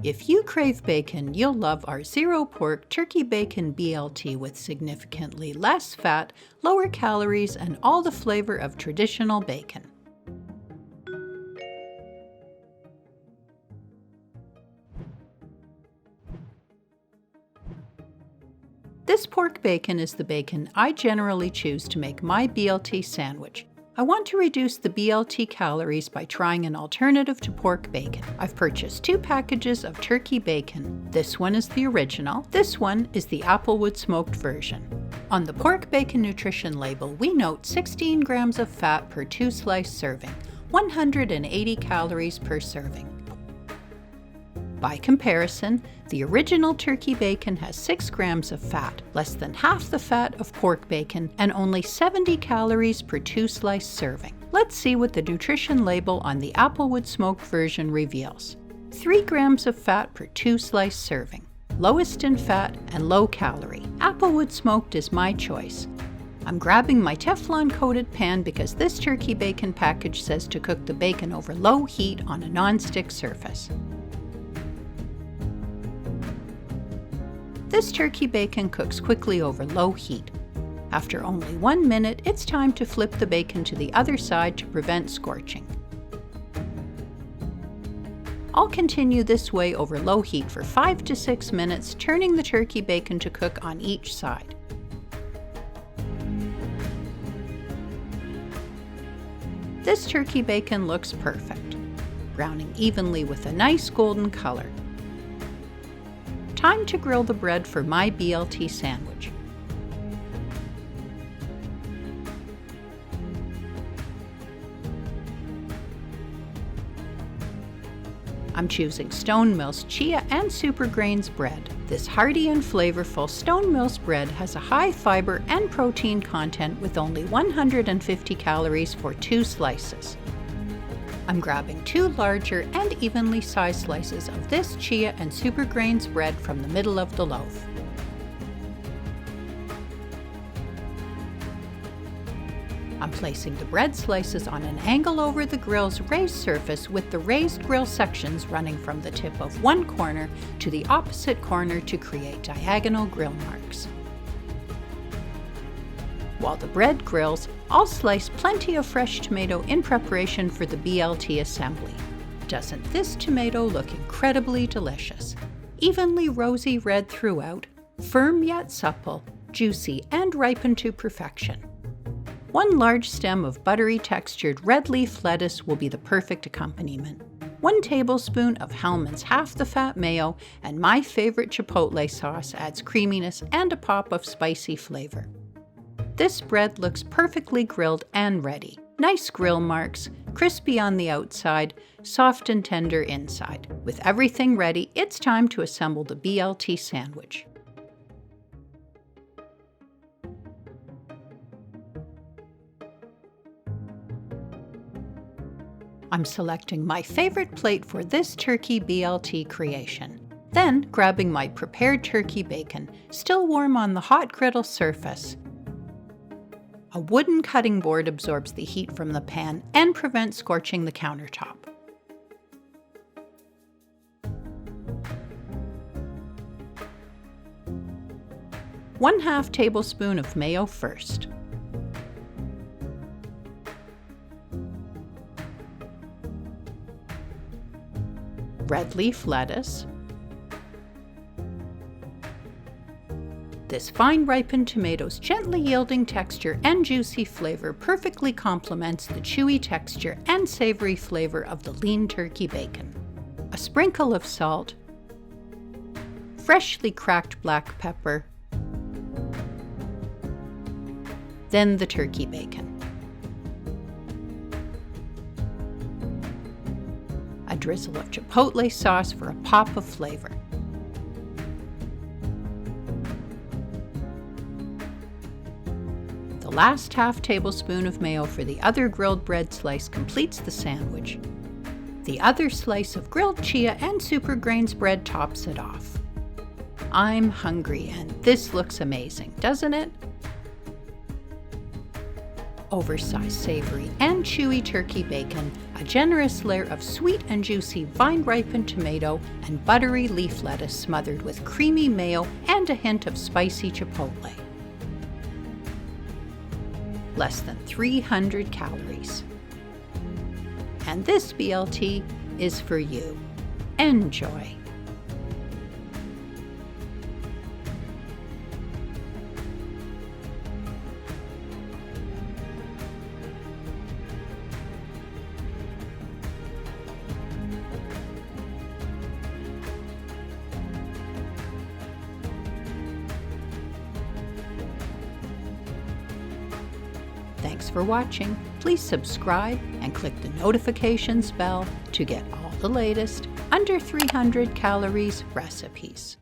If you crave bacon, you'll love our zero-pork turkey bacon BLT with significantly less fat, lower calories, and all the flavor of traditional bacon. This pork bacon is the bacon I generally choose to make my BLT sandwich. I want to reduce the BLT calories by trying an alternative to pork bacon. I've purchased 2 packages of turkey bacon. This one is the original. This one is the applewood smoked version. On the pork bacon nutrition label, we note 16 grams of fat per 2-slice serving, 180 calories per serving. By comparison, the original turkey bacon has 6 grams of fat, less than half the fat of pork bacon, and only 70 calories per 2-slice serving. Let's see what the nutrition label on the applewood smoked version reveals. 3 grams of fat per 2-slice serving. Lowest in fat and low calorie. Applewood smoked is my choice. I'm grabbing my Teflon-coated pan because this turkey bacon package says to cook the bacon over low heat on a non-stick surface. This turkey bacon cooks quickly over low heat. After only 1 minute, it's time to flip the bacon to the other side to prevent scorching. I'll continue this way over low heat for 5 to 6 minutes, turning the turkey bacon to cook on each side. This turkey bacon looks perfect, browning evenly with a nice golden color. Time to grill the bread for my BLT sandwich. I'm choosing Stone Mill's chia and super grains bread. This hearty and flavorful Stone Mill's bread has a high fiber and protein content with only 150 calories for 2 slices. I'm grabbing 2 larger and evenly sized slices of this chia and super grains bread from the middle of the loaf. I'm placing the bread slices on an angle over the grill's raised surface with the raised grill sections running from the tip of one corner to the opposite corner to create diagonal grill marks. While the bread grills, I'll slice plenty of fresh tomato in preparation for the BLT assembly. Doesn't this tomato look incredibly delicious? Evenly rosy red throughout, firm yet supple, juicy and ripened to perfection. 1 large stem of buttery textured red leaf lettuce will be the perfect accompaniment. 1 tablespoon of Hellmann's half the fat mayo and my favorite chipotle sauce adds creaminess and a pop of spicy flavor. This bread looks perfectly grilled and ready. Nice grill marks, crispy on the outside, soft and tender inside. With everything ready, it's time to assemble the BLT sandwich. I'm selecting my favorite plate for this turkey BLT creation. Then, grabbing my prepared turkey bacon, still warm on the hot griddle surface. A wooden cutting board absorbs the heat from the pan and prevents scorching the countertop. ½ tablespoon of mayo first. Red leaf lettuce. This fine ripened tomato's gently yielding texture and juicy flavor perfectly complements the chewy texture and savory flavor of the lean turkey bacon. A sprinkle of salt, freshly cracked black pepper, then the turkey bacon. A drizzle of chipotle sauce for a pop of flavor. The last ½ tablespoon of mayo for the other grilled bread slice completes the sandwich. The other slice of grilled chia and super grains bread tops it off. I'm hungry and this looks amazing, doesn't it? oversized savory and chewy turkey bacon, a generous layer of sweet and juicy vine-ripened tomato, and buttery leaf lettuce smothered with creamy mayo and a hint of spicy chipotle. Less than 300 calories. And this BLT is for you. Enjoy! Thanks for watching. Please subscribe and click the notifications bell to get all the latest under 300 calories recipes.